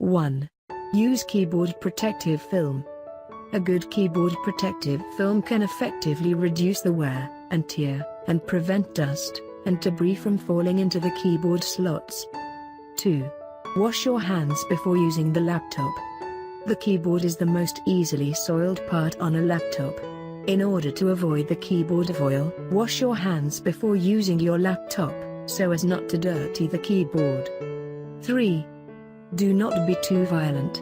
1. Use keyboard protective film. A good keyboard protective film can effectively reduce the wear and tear, and prevent dust and debris from falling into the keyboard slots. 2. Wash your hands before using the laptop. The keyboard is the most easily soiled part on a laptop. In order to avoid the keyboard oil, wash your hands before using your laptop, so as not to dirty the keyboard. 3. Do not be too violent.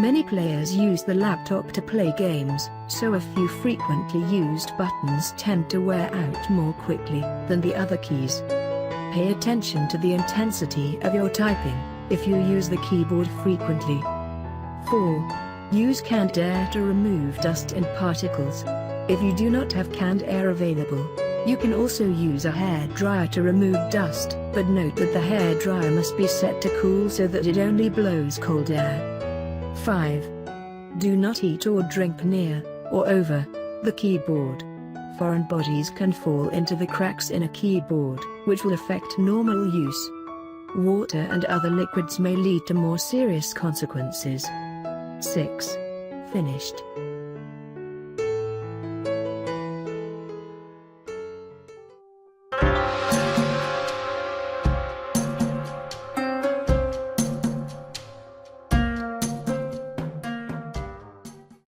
Many players use the laptop to play games, so a few frequently used buttons tend to wear out more quickly than the other keys. Pay attention to the intensity of your typing if you use the keyboard frequently. 4. Use canned air to remove dust and particles. If you do not have canned air available, you can also use a hairdryer to remove dust, but note that the hairdryer must be set to cool so that it only blows cold air. 5. Do not eat or drink near, or over, the keyboard. Foreign bodies can fall into the cracks in a keyboard, which will affect normal use. Water and other liquids may lead to more serious consequences. 6. Finished.